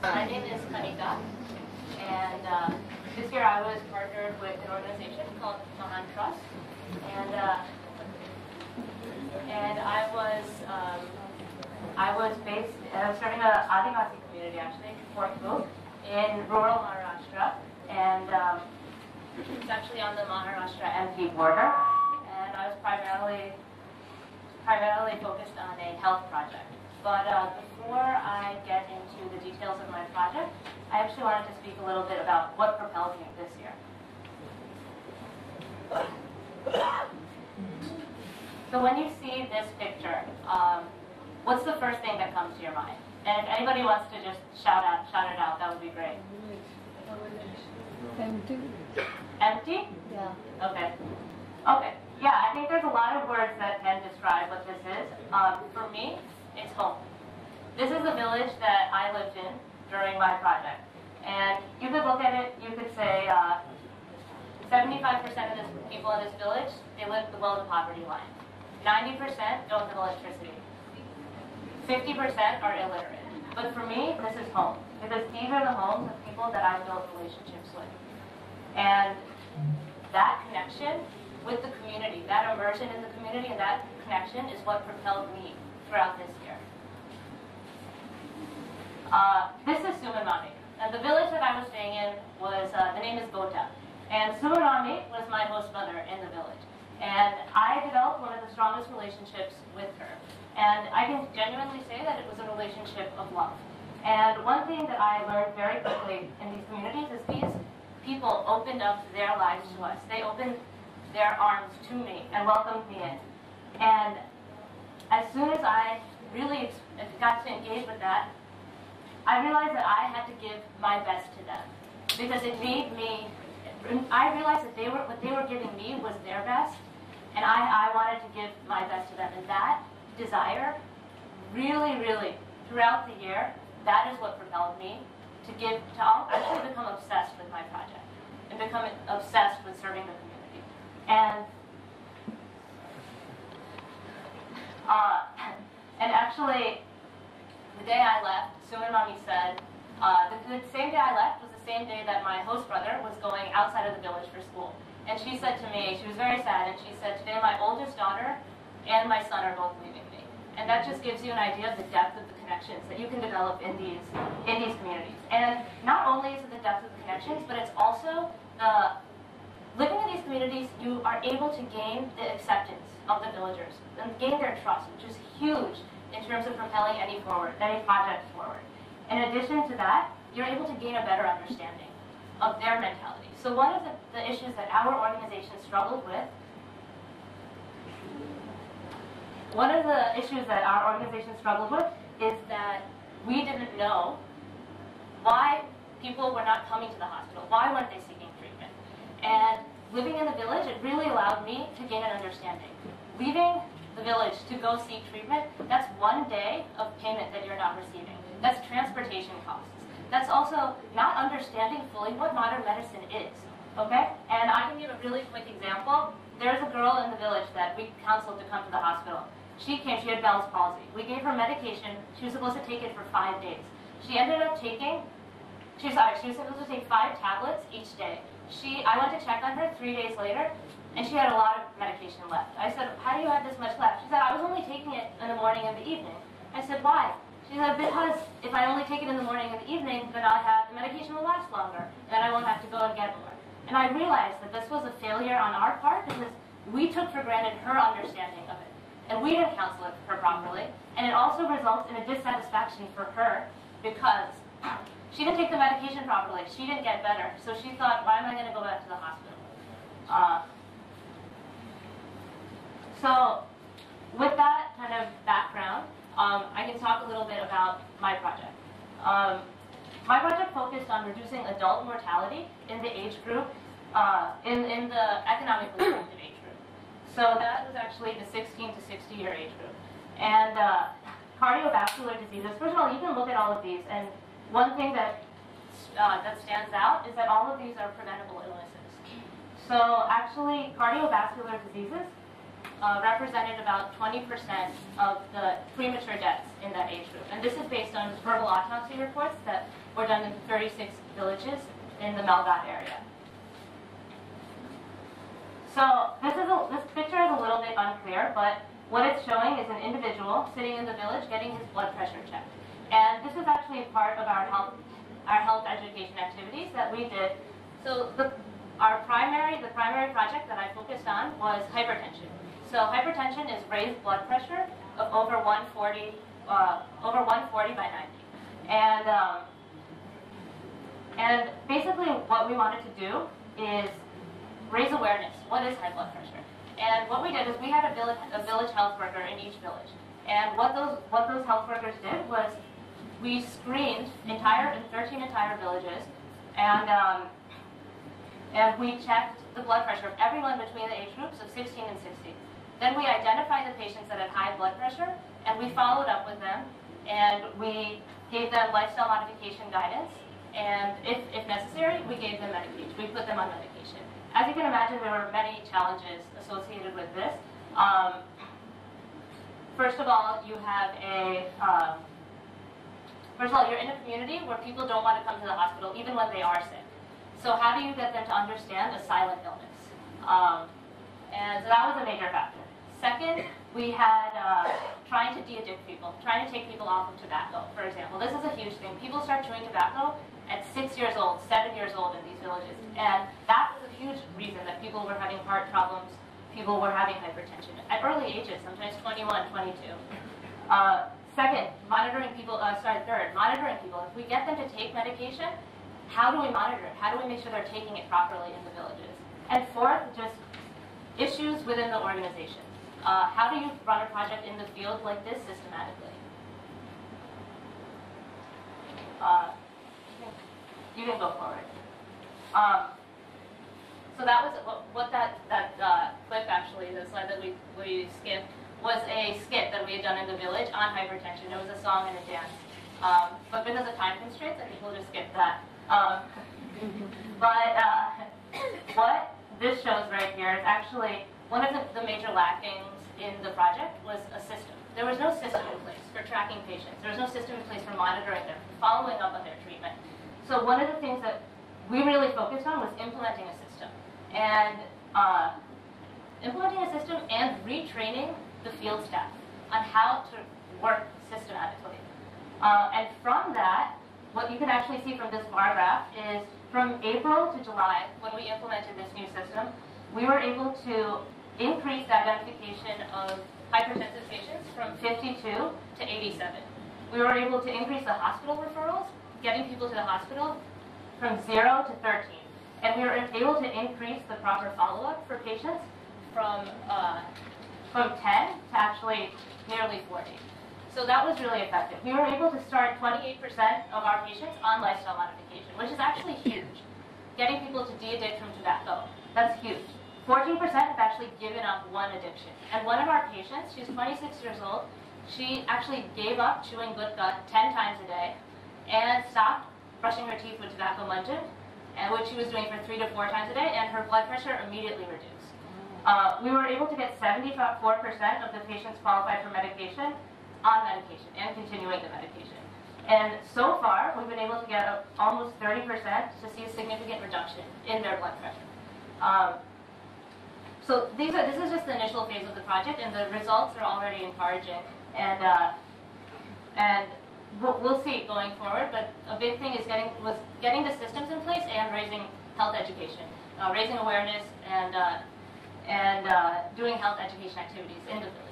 My name is Kanika, and this year I was partnered with an organization called Maharashtra, and I was starting an Adivasi community actually, support group in rural Maharashtra, and it's actually on the Maharashtra-MP border, and I was primarily focused on a health project. But before I get into the details of my project, I actually wanted to speak a little bit about what propelled me this year. So when you see this picture, what's the first thing that comes to your mind? And if anybody wants to just shout it out, that would be great. Empty. Empty? Yeah. Okay. Okay. Yeah, I think there's a lot of words that can describe what this is. For me, it's home. This is the village that I lived in during my project. And you could look at it, you could say 75% of the people in this village, they live below the poverty line. 90% don't have electricity. 50% are illiterate. But for me, this is home. Because these are the homes of people that I've built relationships with. And that connection with the community, that immersion in the community and that connection is what propelled me throughout this year. This is Sumanmami. And the village that I was staying in was, the name is Bota. And Sumanmami was my host mother in the village. And I developed one of the strongest relationships with her. And I can genuinely say that it was a relationship of love. And one thing that I learned very quickly in these communities is these people opened up their lives to us. They opened their arms to me and welcomed me in. And as soon as I really got to engage with that, I realized that I had to give my best to them. Because it made me, I realized that what they were giving me was their best, and I wanted to give my best to them. And that desire, really, really, throughout the year, that is what propelled me to actually become obsessed with my project and become obsessed with serving the community. And actually, the day I left, Sumanmami said, the same day I left was the same day that my host brother was going outside of the village for school. And she said to me, she was very sad, and she said, today my oldest daughter and my son are both leaving me. And that just gives you an idea of the depth of the connections that you can develop in these communities. And not only is it the depth of the connections, but it's also living in these communities, you are able to gain the acceptance of the villagers and gain their trust, which is huge in terms of propelling any project forward. In addition to that, you're able to gain a better understanding of their mentality. So one of the issues that our organization struggled with, is that we didn't know why people were not coming to the hospital. Why weren't they seeking treatment? And living in the village, it really allowed me to gain an understanding. Leaving the village to go seek treatment, that's one day of payment that you're not receiving. That's transportation costs. That's also not understanding fully what modern medicine is, okay? And I can give a really quick example. There's a girl in the village that we counseled to come to the hospital. She came, she had Bell's palsy. We gave her medication. She was supposed to take it for 5 days. She ended up taking, she was supposed to take 5 tablets each day. I went to check on her 3 days later, and she had a lot of medication left. I said, how do you have this much left? She said, I was only taking it in the morning and the evening. I said, why? She said, because if I only take it in the morning and the evening, then the medication will last longer, and then I won't have to go and get more. And I realized that this was a failure on our part because we took for granted her understanding of it. And we didn't counsel her properly. And it also results in a dissatisfaction for her because she didn't take the medication properly. She didn't get better. So she thought, why am I going to go back to the hospital? So with that kind of background, I can talk a little bit about my project. My project focused on reducing adult mortality in the age group, in the economically active age group. So that was actually the 16 to 60-year age group. And cardiovascular diseases, first of all, you can look at all of these, and one thing that stands out is that all of these are preventable illnesses. So actually, cardiovascular diseases represented about 20% of the premature deaths in that age group. And this is based on verbal autopsy reports that were done in 36 villages in the Malgat area. So this picture is a little bit unclear, but what it's showing is an individual sitting in the village getting his blood pressure checked. And this is actually part of our health education activities that we did. So the primary project that I focused on was hypertension. So hypertension is raised blood pressure of over 140 by 90. And basically what we wanted to do is raise awareness. What is high blood pressure? And what we did is we had a village health worker in each village. And what those health workers did was we screened 13 entire villages, and we checked the blood pressure of everyone between the age groups of 16 and 60. Then we identified the patients that had high blood pressure, and we followed up with them, and we gave them lifestyle modification guidance, and if necessary, we gave them medication. We put them on medication. As you can imagine, there were many challenges associated with this. First of all, you're in a community where people don't want to come to the hospital even when they are sick. So how do you get them to understand a silent illness? And so that was a major factor. Second, we had trying to de-addict people, trying to take people off of tobacco, for example. This is a huge thing. People start chewing tobacco at 6 years old, 7 years old in these villages. And that was a huge reason that people were having heart problems, people were having hypertension at early ages, sometimes 21, 22. Third, monitoring people. If we get them to take medication, how do we monitor it? How do we make sure they're taking it properly in the villages? And fourth, just issues within the organization. How do you run a project in the field like this systematically? You can go forward. So that was what that clip actually, the slide that we skipped, was a skit that we had done in the village on hypertension. It was a song and a dance. But because of time constraints, I think we'll just skip that. What this shows right here is actually one of the major lackings in the project was a system. There was no system in place for tracking patients. There was no system in place for monitoring them, following up on their treatment. So one of the things that we really focused on was implementing a system. And implementing a system and retraining the field staff on how to work systematically. And from that, what you can actually see from this bar graph is from April to July, when we implemented this new system, we were able to increase the identification of hypertensive patients from 52 to 87. We were able to increase the hospital referrals, getting people to the hospital, from 0 to 13. And we were able to increase the proper follow-up for patients from 10 to actually nearly 40. So that was really effective. We were able to start 28% of our patients on lifestyle modification, which is actually huge. Getting people to de-addict from tobacco, that's huge. 14% have actually given up one addiction. And one of our patients, she's 26 years old, she actually gave up chewing good gut 10 times a day and stopped brushing her teeth with tobacco munching, and which she was doing for 3 to 4 times a day, and her blood pressure immediately reduced. We were able to get 74% of the patients qualified for medication on medication and continuing the medication. And so far, we've been able to get almost 30% to see a significant reduction in their blood pressure. So this is just the initial phase of the project, and the results are already encouraging. And we'll see going forward. But a big thing is getting the systems in place and raising health education, raising awareness, and doing health education activities in the village.